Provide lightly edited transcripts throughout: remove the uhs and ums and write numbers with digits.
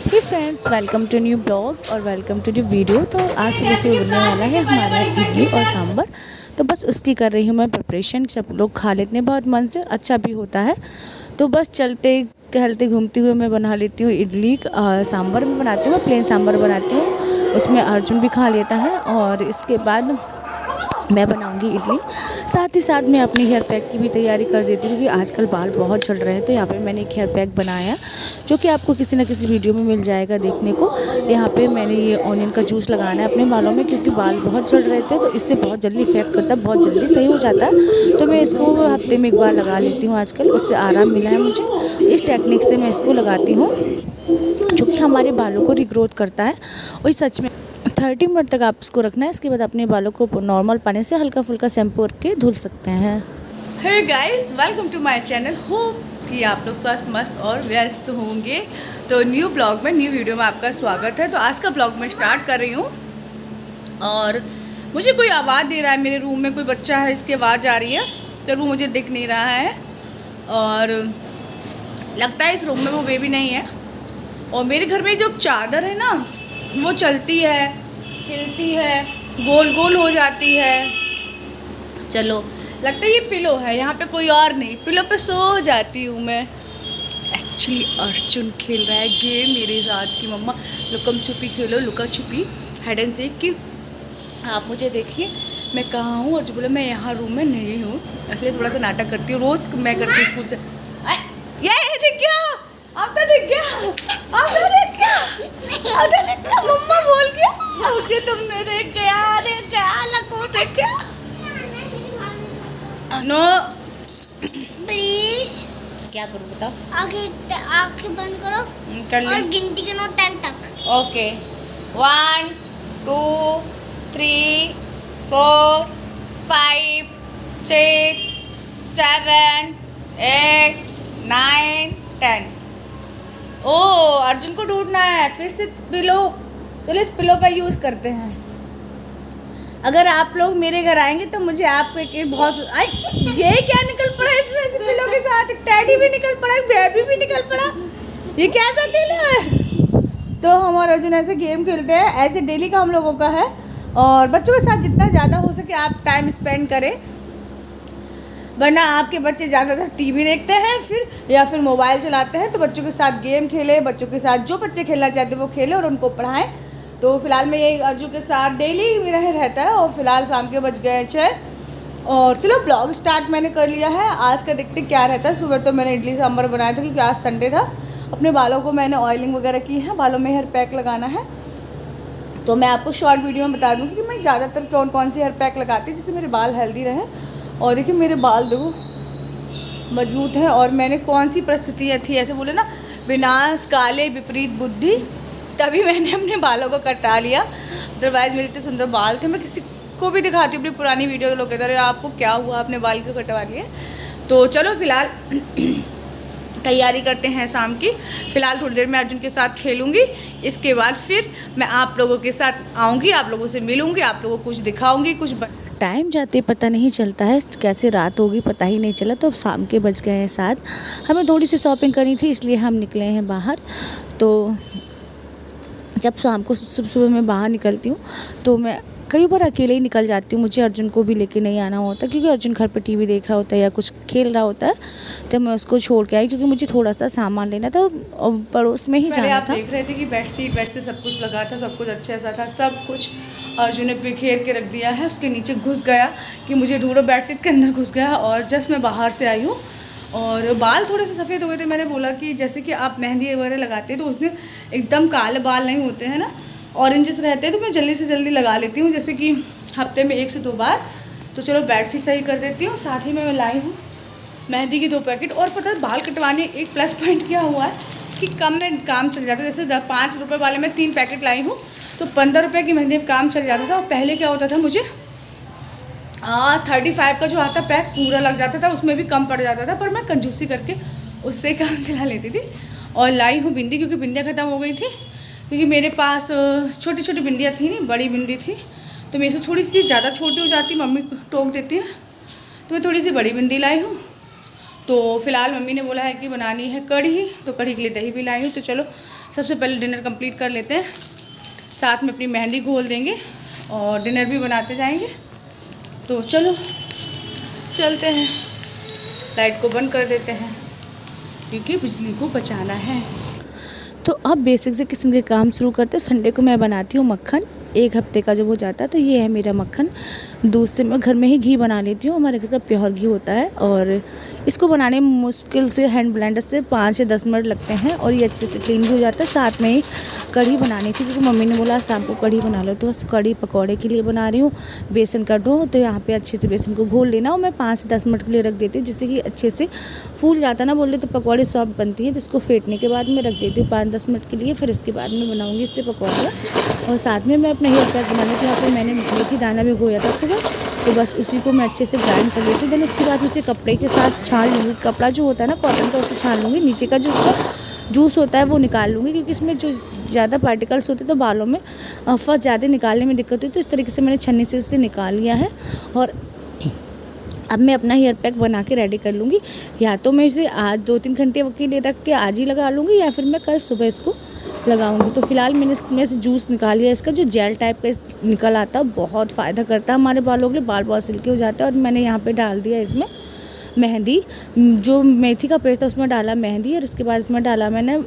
Hey friends, welcome to new blog और welcome to new video. तो आज सुबह से बनने वाला है हमारा इडली और सांभर। तो बस उसकी कर रही हूँ मैं प्रिपरेशन। सब लोग खा लेते हैं बहुत मन से, अच्छा भी होता है। तो बस चलते टहलते घूमते हुए मैं बना लेती हूँ इडली। सांभर में बनाती हूँ, मैं प्लेन सांभर बनाती हूँ, उसमें अर्जुन भी खा लेता है। और इसके बाद मैं बनाऊंगी इडली। साथ ही साथ मैं अपनी हेयर पैक की भी तैयारी कर देती हूँ, क्योंकि आजकल बाल बहुत झड़ रहे हैं। तो यहाँ पे मैंने एक हेयर पैक बनाया, जो कि आपको किसी न किसी वीडियो में मिल जाएगा देखने को। यहाँ पे मैंने ये ऑनियन का जूस लगाना है अपने बालों में, क्योंकि बाल बहुत झड़ रहे थे। तो इससे बहुत जल्दी इफेक्ट करता है, बहुत जल्दी सही हो जाता है। तो मैं इसको हफ्ते में एक बार लगा लेती हूँ आजकल, उससे आराम मिला है मुझे। इस टेक्निक से मैं इसको लगाती हूँ, जो कि हमारे बालों को रिग्रोथ करता है। और सच में 30 मिनट तक आप इसको रखना है। इसके बाद अपने बालों को नॉर्मल पानी से हल्का फुल्का शैम्पू करके धुल सकते हैं। Hey guys, welcome to my channel. Hope कि आप लोग स्वस्थ मस्त और व्यस्त होंगे। तो न्यू ब्लॉग में, न्यू वीडियो में आपका स्वागत है। तो आज का ब्लॉग मैं स्टार्ट कर रही हूँ। और मुझे कोई आवाज़ दे रहा है, मेरे रूम में कोई बच्चा है, इसकी आवाज़ आ रही है। तो वो मुझे दिख नहीं रहा है, और लगता है इस रूम में वो बेबी नहीं है। और मेरे घर में जो चादर है ना, वो चलती है, हिलती है, गोल गोल हो जाती है। चलो, लगता है ये पिलो है, यहाँ पे कोई और नहीं, पिलो पे सो जाती हूँ मैं। एक्चुअली अर्जुन खेल रहा है गेम मेरे साथ कि मम्मा लुकम छुपी खेलो, लुका छुपी, हाइड एंड सीक की। आप मुझे देखिए मैं कहाँ हूँ, और जो बोले मैं यहाँ रूम में नहीं हूँ, इसलिए थोड़ा सा नाटक करती हूँ। रोज़ मैं करती हूँ स्कूल से। ये दिख गया, अब तो दिख गया, अब तो दिख गया, अब तो दिख गया, मम्मा बोल गया मुझे, तुमने देख गया, देख गया, लको देख गया। नो प्लीज, क्या करूँ बताओ? आंखें बंद करो कर ली। और गिनती गिनो 10 तक। ओके, 1 2 3 4 5 6 7 8 9 10। ओ, अर्जुन को ढूंढना है फिर से पिलो। चलो इस पिलो का यूज़ करते हैं। अगर आप लोग मेरे घर आएंगे तो मुझे आपको एक बहुत ये क्या निकल पड़ा इसमें से पिलो के साथ? एक टैडी भी निकल पड़ा, एक बेबी भी निकल पड़ा। ये कैसा खेल है? तो हम और अर्जुन ऐसे गेम खेलते हैं, ऐसे डेली का हम लोगों का है। और बच्चों के साथ जितना ज़्यादा हो सके आप टाइम स्पेंड करें, वरना आपके बच्चे ज़्यादातर टीवी देखते हैं या फिर मोबाइल चलाते हैं। तो बच्चों के साथ गेम खेलें, बच्चों के साथ जो बच्चे खेलना चाहते हैं वो खेलें और उनको पढ़ाएं। तो फिलहाल मैं ये अर्जुन के साथ डेली मेरा रहता है। और फिलहाल शाम के बज गए 6, और चलो ब्लॉग स्टार्ट मैंने कर लिया है। आज का देखते क्या रहता है। सुबह तो मैंने इडली सांभर बनाया था, क्योंकि आज संडे था। अपने बालों को मैंने ऑयलिंग वगैरह की है, बालों में हेयर पैक लगाना है। तो मैं आपको शॉर्ट वीडियो में बता दूँगी कि मैं ज़्यादातर कौन सी हेयर पैक लगाती हूँ, जिससे मेरे बाल हेल्दी रहें। और देखिए मेरे बाल देखो मजबूत है। और मैंने कौन सी परिस्थितियाँ थी, ऐसे बोले ना, विनाश काले विपरीत बुद्धि, तभी मैंने अपने बालों को कटा लिया। अदरवाइज़ मेरे इतने सुंदर बाल थे। मैं किसी को भी दिखाती हूँ अपनी पुरानी वीडियो, तो लोग कहते रहे आपको क्या हुआ, अपने बाल क्यों कटवा लिए। तो चलो फिलहाल तैयारी करते हैं शाम की। फ़िलहाल थोड़ी देर में अर्जुन के साथ खेलूँगी। इसके बाद फिर मैं आप लोगों के साथ आऊँगी, आप लोगों से मिलूँगी, आप लोगों को कुछ दिखाऊँगी, कुछ टाइम जाते पता नहीं चलता है, कैसे रात होगी पता ही नहीं चला। तो अब शाम के बज गए हैं 7। हमें थोड़ी सी शॉपिंग करनी थी, इसलिए हम निकले हैं बाहर। तो जब शाम को सुबह मैं बाहर निकलती हूँ तो मैं कई बार अकेले ही निकल जाती हूँ। मुझे अर्जुन को भी लेके नहीं आना होता, क्योंकि अर्जुन घर पे टीवी देख रहा होता है या कुछ खेल रहा होता है। तो मैं उसको छोड़ के आई, क्योंकि मुझे थोड़ा सा सामान लेना था और पड़ोस में ही जाना आप था। देख रहे थे कि बेड से सब कुछ लगा था, सब कुछ अच्छा सा था। सब कुछ अर्जुन ने बिखेर के रख दिया है, उसके नीचे घुस गया कि मुझे ढूंढो, बेडशीट के अंदर घुस गया। और जस्ट मैं बाहर से आई हूँ, और बाल थोड़े से सफ़ेद हो गए थे। मैंने बोला कि जैसे कि आप मेहंदी वगैरह लगाते हैं तो उसमें एकदम काले बाल नहीं होते हैं ना, ऑरेंजेस रहते हैं। तो मैं जल्दी से जल्दी लगा लेती हूँ, जैसे कि हफ्ते में 1 से 2 बार। तो चलो बेडशीट सही कर देती हूँ। साथ ही में मैं लाई हूँ मेहंदी की 2 पैकेट। और पता है बाल कटवाने एक प्लस पॉइंट क्या हुआ है कि कम में काम चल जाता है। जैसे 5 रुपये वाले में 3 पैकेट लाई हूँ, तो 15 रुपये की मेहंदी में काम चल जाता था। और पहले क्या होता था, मुझे 35 का जो आता पैक पूरा लग जाता था, उसमें भी कम पड़ जाता था। पर मैं कंजूसी करके उससे काम चला लेती थी। और लाई हूँ बिंदी, क्योंकि बिंदियाँ ख़त्म हो गई थी। क्योंकि मेरे पास छोटी छोटी बिंदियाँ थी, नहीं बड़ी बिंदी थी। तो मेरे से थोड़ी सी ज़्यादा छोटी हो जाती, मम्मी टोक देती है। तो मैं थोड़ी सी बड़ी बिंदी लाई हूँ। तो फ़िलहाल मम्मी ने बोला है कि बनानी है कढ़ी, तो कढ़ी के लिए दही भी लाई हूँ। तो चलो सबसे पहले डिनर कंप्लीट कर लेते हैं, साथ में अपनी मेहंदी घोल देंगे और डिनर भी बनाते जाएंगे। तो चलो चलते हैं, लाइट को बंद कर देते हैं क्योंकि बिजली को बचाना है। तो अब बेसिक से किस्म के काम शुरू करते हैं। संडे को मैं बनाती हूँ मक्खन, 1 हफ्ते का जब हो जाता है। तो ये है मेरा मक्खन। दूध से मैं घर में ही घी बना लेती हूँ, हमारे घर का प्योर घी होता है। और इसको बनाने में मुश्किल से हैंड ब्लेंडर से 5 से 10 मिनट लगते हैं और ये अच्छे से क्लीन भी हो जाता है। साथ में ही कढ़ी बनानी थी क्योंकि मम्मी ने बोला शाम को कढ़ी बना लो, तो बस कढ़ी पकौड़े के लिए बना रही हूँ। बेसन का डो, तो यहाँ पे अच्छे से बेसन को घोल लेना और मैं 5 से 10 मिनट के लिए रख देती हूँ, जिससे कि अच्छे से फूल जाता ना, बोलते तो पकौड़े सॉफ्ट बनती है। तो इसको फेंटने के बाद मैं रख देती हूँ 5-10 मिनट के लिए। फिर इसके बाद मैं बनाऊँगी इससे पकौड़े। और साथ में मैं अपना हेयर पैक बनाने के यहाँ पर मैंने मेथी दाना भिगोया था सुबह, तो बस उसी को मैं अच्छे से ग्राइंड कर लेती हूँ। देन उसके बाद उसे कपड़े के साथ छान लूँगी। कपड़ा जो होता है ना कॉटन का, उसे छान लूँगी। नीचे का जो उसका जूस होता है वो निकाल लूँगी, क्योंकि इसमें जो ज़्यादा पार्टिकल्स होते हैं तो बालों में फंस जाते, निकालने में दिक्कत होती है। तो इस तरीके से मैंने छन्नी से इसे निकाल लिया है। और अब मैं अपना हेयर पैक बना के रेडी कर लूँगी। या तो मैं इसे आज 2-3 घंटे के लिए रख के आज ही लगा लूँगी, या फिर मैं कल सुबह इसको लगाऊंगी। तो फिलहाल मैंने इसमें से जूस निकाल लिया। इसका जो जेल टाइप का निकल आता है बहुत फ़ायदा करता है हमारे बालों के लिए, बाल बहुत सिल्की हो जाते हैं। और मैंने यहाँ पे डाल दिया इसमें मेहंदी, जो मेथी का पेस्ट था उसमें डाला मेहंदी, और इसके बाद इसमें डाला मैंने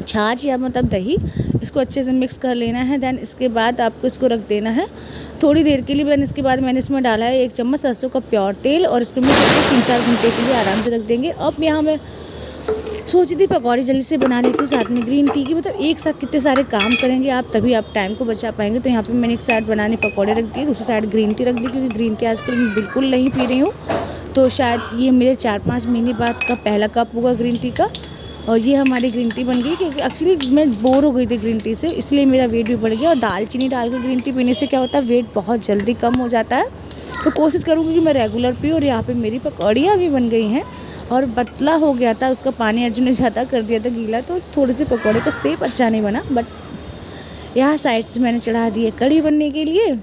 छाछ या मतलब दही। इसको अच्छे से मिक्स कर लेना है। देन इसके बाद आपको इसको रख देना है थोड़ी देर के लिए। देन इसके बाद मैंने इसमें डाला है 1 चम्मच सरसों का प्योर तेल, और इसको मैं 3-4 घंटे के लिए आराम से रख देंगे। अब यहाँ मैं सोची थी पकौड़ी जल्दी से बना लेती हूँ, साथ में ग्रीन टी की। मतलब एक साथ कितने सारे काम करेंगे आप, तभी आप टाइम को बचा पाएंगे। तो यहाँ पे मैंने एक साइड बनाने पकौड़े रख दिए, दूसरी साइड ग्रीन टी रख दी, क्योंकि ग्रीन टी आजकल मैं बिल्कुल नहीं पी रही हूँ। तो शायद ये मेरे 4-5 महीने बाद का पहला कप होगा ग्रीन टी का। और ये हमारी ग्रीन टी बन गई, क्योंकि एक्चुअली मैं बोर हो गई थी ग्रीन टी से, इसलिए मेरा वेट भी बढ़ गया। और दालचीनी डाल के ग्रीन टी पीने से क्या होता है, वेट बहुत जल्दी कम हो जाता है। तो कोशिश करूँगी कि मैं रेगुलर पीऊँ। और यहाँ पर मेरी पकौड़ियाँ भी बन गई हैं, और पतला हो गया था, उसका पानी अर्जुन ने ज़्यादा कर दिया था गीला, तो थोड़े से पकौड़े का शेप अच्छा नहीं बना। बट यहाँ साइड से मैंने चढ़ा दी है कढ़ी बनने के लिए।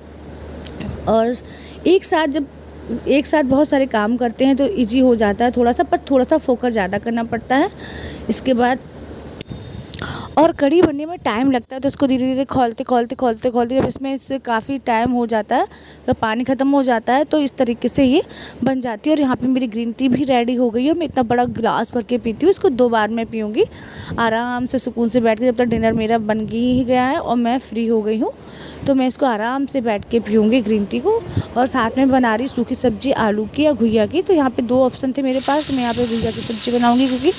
और एक साथ बहुत सारे काम करते हैं तो इजी हो जाता है थोड़ा सा, पर थोड़ा सा फोकस ज़्यादा करना पड़ता है। इसके बाद और कढ़ी बनने में टाइम लगता है, तो इसको धीरे धीरे खोलते जब इसमें इससे काफ़ी टाइम हो जाता है, तो पानी ख़त्म हो जाता है, तो इस तरीके से ये बन जाती है। और यहाँ पे मेरी ग्रीन टी भी रेडी हो गई है। मैं इतना बड़ा गिलास भर के पीती हूँ, इसको 2 बार मैं पीऊँगी आराम से सुकून से बैठ के, जब तक डिनर मेरा बन ही गया है और मैं फ्री हो गई हूँ। तो मैं इसको आराम से बैठ के पीऊँगी ग्रीन टी को। और साथ में बना रही सूखी सब्जी आलू की या घुइया की। तो यहाँ पे 2 ऑप्शन थे मेरे पास, तो मैं यहाँ पे घुइया की सब्ज़ी बनाऊँगी, क्योंकि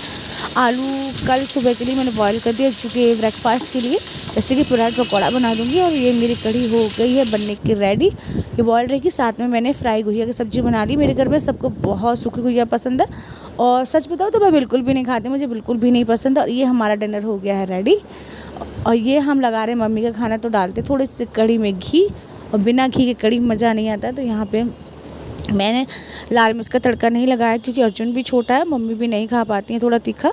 आलू कल सुबह के लिए मैंने बॉईल कर दिया, चूँकि ब्रेकफास्ट के लिए, जैसे कि ब्रेड पकौड़ा बना दूँगी। और ये मेरी कढ़ी हो गई है बनने की रेडी, ये बॉयल रहेगी। साथ में मैंने फ्राई घुइया की सब्ज़ी बना ली। मेरे घर में सबको बहुत सूखी घुइया पसंद है, और सच बताओ तो मैं बिल्कुल भी नहीं खाती, मुझे बिल्कुल भी नहीं पसंद। और ये हमारा डिनर हो गया है रेडी। और ये हम लगा रहे हैं मम्मी का खाना, तो डालते थोड़े से कढ़ी में घी, और बिना घी के कढ़ी मज़ा नहीं आता। तो यहाँ पे मैंने लाल मिर्च का तड़का नहीं लगाया, क्योंकि अर्जुन भी छोटा है, मम्मी भी नहीं खा पाती हैं थोड़ा तीखा।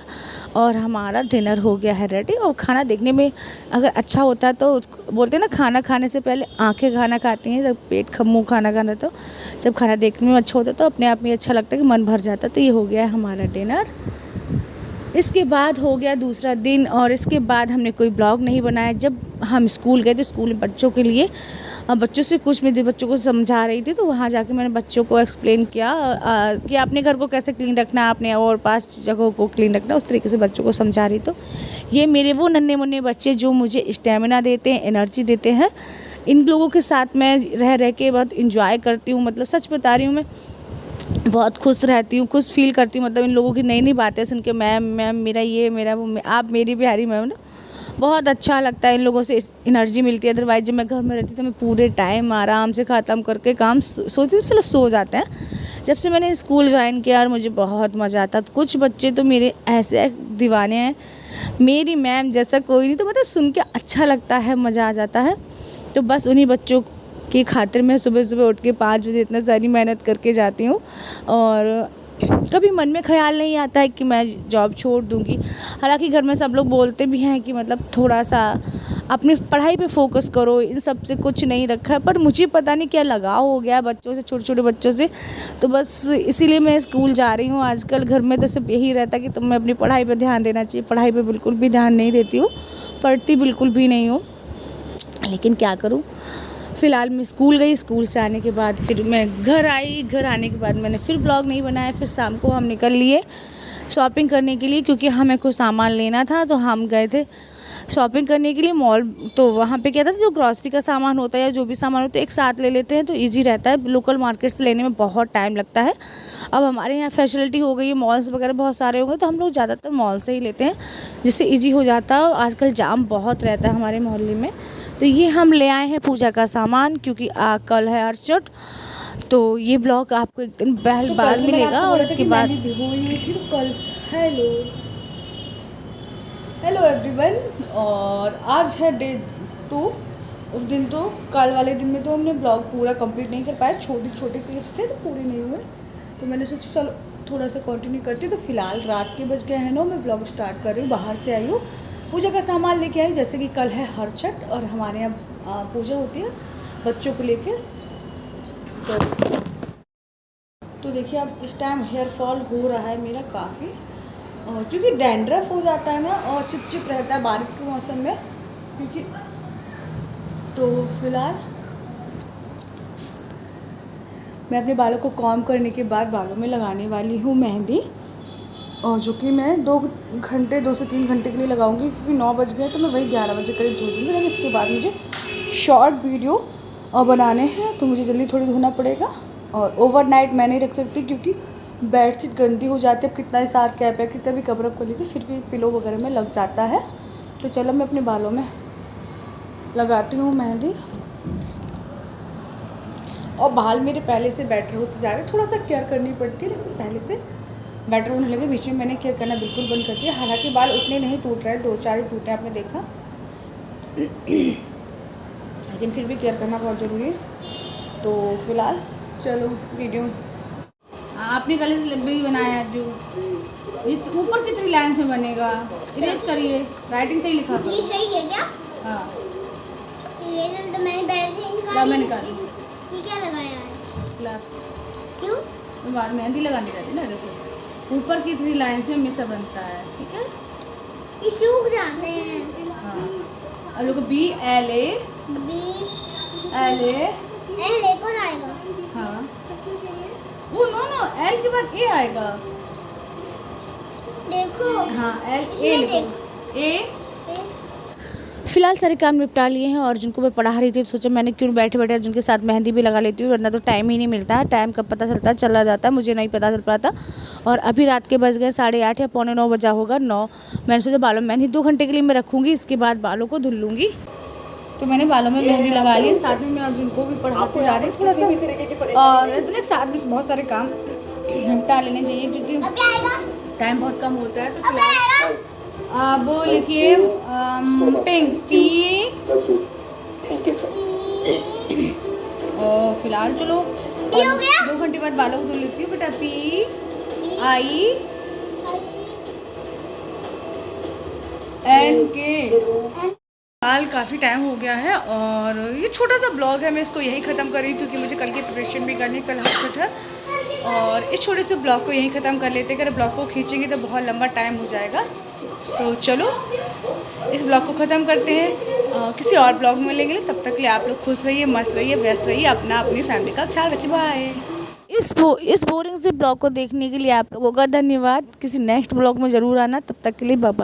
और हमारा डिनर हो गया है रेडी। और खाना देखने में अगर अच्छा होता है, तो बोलते हैं ना खाना खाने से पहले आंखें खाना खाती हैं, जब पेट मुँह खाना खाना, तो जब खाना देखने में अच्छा होता है तो अपने आप में अच्छा लगता है कि मन भर जाता है। तो ये हो गया है हमारा डिनर। इसके बाद हो गया दूसरा दिन, और इसके बाद हमने कोई ब्लॉग नहीं बनाया। जब हम स्कूल गए थे, स्कूल में बच्चों के लिए बच्चों से कुछ मैं बच्चों को समझा रही थी, तो वहाँ जाके मैंने बच्चों को एक्सप्लेन किया कि अपने घर को कैसे क्लीन रखना है, अपने और पास जगहों को क्लीन रखना, उस तरीके से बच्चों को समझा रही। तो ये मेरे वो नन्हे मुन्ने बच्चे जो मुझे स्टेमिना देते हैं, एनर्जी देते हैं। इन लोगों के साथ मैं रह के बहुत इंजॉय करती हूँ। मतलब सच बता रही हूँ, मैं बहुत खुश रहती हूँ, खुश फील करती हूँ। मतलब इन लोगों की नई नई बातें सुन के, मैम मेरा ये, मेरा वो, आप मेरी प्यारी मैम, ना बहुत अच्छा लगता है। इन लोगों से एनर्जी मिलती है। अदरवाइज जब मैं घर में रहती तो मैं पूरे टाइम आराम से ख़त्म करके काम सोचती थी चलो सो जाते हैं। जब से मैंने स्कूल ज्वाइन किया, और मुझे बहुत मज़ा आता। कुछ बच्चे तो मेरे ऐसे दीवाने हैं, मेरी मैम जैसा कोई नहीं। तो मतलब सुन के अच्छा लगता है, मज़ा आ जाता है। तो बस उन्हीं बच्चों की खातिर मैं सुबह सुबह उठ के 5 बजे इतना सारी मेहनत करके जाती हूँ। और कभी मन में ख्याल नहीं आता है कि मैं जॉब छोड़ दूँगी। हालांकि घर में सब लोग बोलते भी हैं कि मतलब थोड़ा सा अपनी पढ़ाई पे फोकस करो, इन सब से कुछ नहीं रखा है। पर मुझे पता नहीं क्या लगाव हो गया बच्चों से, छोटे छोटे बच्चों से, तो बस इसीलिए मैं स्कूल जा रही हूँ। आजकल घर में तो सिर्फ यही रहता कि तुम्हें अपनी पढ़ाई पे ध्यान देना चाहिए। पढ़ाई पे बिल्कुल भी ध्यान नहीं देती हूँ, पढ़ती बिल्कुल भी नहीं हूँ, लेकिन क्या करूँ। फ़िलहाल मैं स्कूल गई, स्कूल से आने के बाद फिर मैं घर आई। घर आने के बाद मैंने फिर ब्लॉग नहीं बनाया। फिर शाम को हम निकल लिए शॉपिंग करने के लिए, क्योंकि हमें कुछ सामान लेना था, तो हम गए थे शॉपिंग करने के लिए मॉल। तो वहाँ पे क्या था, जो ग्रॉसरी का सामान होता है या जो भी सामान होता है एक साथ ले लेते हैं तो इजी रहता है। लोकल मार्केट से लेने में बहुत टाइम लगता है। अब हमारे यहाँ फैसिलिटी हो गई है, मॉल्स वगैरह बहुत सारे हो गए, तो हम लोग ज़्यादातर मॉल से ही लेते हैं, जिससे ईजी हो जाता है। और आजकल जाम बहुत रहता है हमारे मोहल्ले में। तो ये हम ले आए हैं पूजा का सामान, क्योंकि कल है अर्चट। तो ये ब्लॉग आपको एक दिन बाद मिलेगा। और उसके बाद कल हेलो एवरीवन, और आज है डे 2। उस दिन तो कल वाले दिन में तो हमने ब्लॉग पूरा कंप्लीट नहीं कर पाए, छोटे छोटे क्लिप्स थे तो पूरे नहीं हुए। तो मैंने सोचा चलो थोड़ा सा कंटिन्यू करती। तो फिलहाल रात के बज गए हैं 9, मैं ब्लॉग स्टार्ट कर रही हूँ। बाहर से आई हूँ, पूजा का सामान लेके आई। जैसे कि कल है हरछठ और हमारे यहाँ पूजा होती है बच्चों को लेके। तो देखिए अब इस टाइम हेयर फॉल हो रहा है मेरा काफ़ी, क्योंकि डैंड्रफ हो जाता है ना, और चिपचिप रहता है बारिश के मौसम में, क्योंकि तो फिलहाल मैं अपने बालों को कॉम करने के बाद बालों में लगाने वाली हूँ मेहंदी, और जो कि मैं 2 से 3 घंटे के लिए लगाऊंगी, क्योंकि 9 बज गए तो मैं वही 11 बजे करीब धो दूँगी। लेकिन इसके बाद मुझे शॉर्ट वीडियो बनाने हैं, तो मुझे जल्दी थोड़ी धोना पड़ेगा। और ओवरनाइट मैं नहीं रख सकती, क्योंकि बेडशीट गंदी हो जाती है। अब कितना ही सार कैप है, कितना भी कवर अप कर लीजिए, फिर भी पिलो वगैरह में लग जाता है। तो चलो मैं अपने बालों में लगाती हूँ मेहंदी। और बाल मेरे पहले से बेटर होते जा रहे हैं, थोड़ा सा केयर करनी पड़ती है, लेकिन पहले से बेटर होने लगे। बीच में मैंने केयर करना बिल्कुल बंद कर दिया। हालांकि बाल उतने नहीं टूट रहे, 2-4 ही टूटे आपने देखा, लेकिन फिर भी केयर करना बहुत ज़रूरी है। तो फिलहाल चलो वीडियो। आपने गले से लंबे ही बनाया जो ये ऊपर कितनी लाइन में बनेगा, इरेज करिए, राइटिंग सही लिखा ये सही है क्या? हाँ इरेजर तो मैंने पहले से ला मैं निकाली। निकाली ये क्या लगाया है? क्लास क्यों? में बाद मेहंदी लगाने जाती ना, देखो ऊपर की 3 लाइन में मिसा बनता है, ठीक है। ये सूख जाते हैं। हाँ अब लोग BLA LA कौन आएगा? हाँ वो नो L के बाद A आएगा। देखो हाँ LA ये लिखो A। फ़िलहाल सारे काम निपटा लिए हैं। और जिनको मैं पढ़ा रही थी, सोचा मैंने क्यों बैठे बैठे जिनके साथ मेहंदी भी लगा लेती हूँ, वरना तो टाइम ही नहीं मिलता है। टाइम कब पता चलता है, चला जाता है, मुझे नहीं पता चल पाता। और अभी रात के बज गए 8:30 या 8:45 बजा होगा 9। मैंने सोचा बालों में मेहंदी 2 घंटे के लिए मैं रखूँगी, इसके बाद बालों को धुल लूँगी। तो मैंने बालों में मेहंदी लगा ली। साथ में मैं अर्जुन को भी पढ़ाते जा रही हूँ थोड़ा सा, और इतने साथ में बहुत सारे काम निपटा लेने चाहिए, क्योंकि अब क्या आएगा? टाइम बहुत कम होता है। तो अब क्या आएगा? अब लिखिए पिंक P। और फिलहाल चलो ये हो गया? 2 घंटे बाद बालों को धुल लेती हूँ बेटा। PINK। हाल काफ़ी टाइम हो गया है, और ये छोटा सा ब्लॉग है, मैं इसको यहीं ख़त्म कर रही हूँ, क्योंकि मुझे कल की प्रिपरेशन भी करनी, कल हरछठ है। और इस छोटे से ब्लॉग को यहीं ख़त्म कर लेते हैं। अगर ब्लॉग को खींचेंगे तो बहुत लंबा टाइम हो जाएगा। तो चलो इस ब्लॉग को ख़त्म करते हैं, किसी और ब्लॉग में मिलेंगे। तब तक के लिए आप लोग खुश रहिए, मस्त रहिए, व्यस्त रहिए, अपनी फैमिली का ख्याल रखिए। बाय। इस बोरिंग से ब्लॉग को देखने के लिए आप लोगों का धन्यवाद। किसी नेक्स्ट ब्लॉग में ज़रूर आना। तब तक के लिए बाय बाय।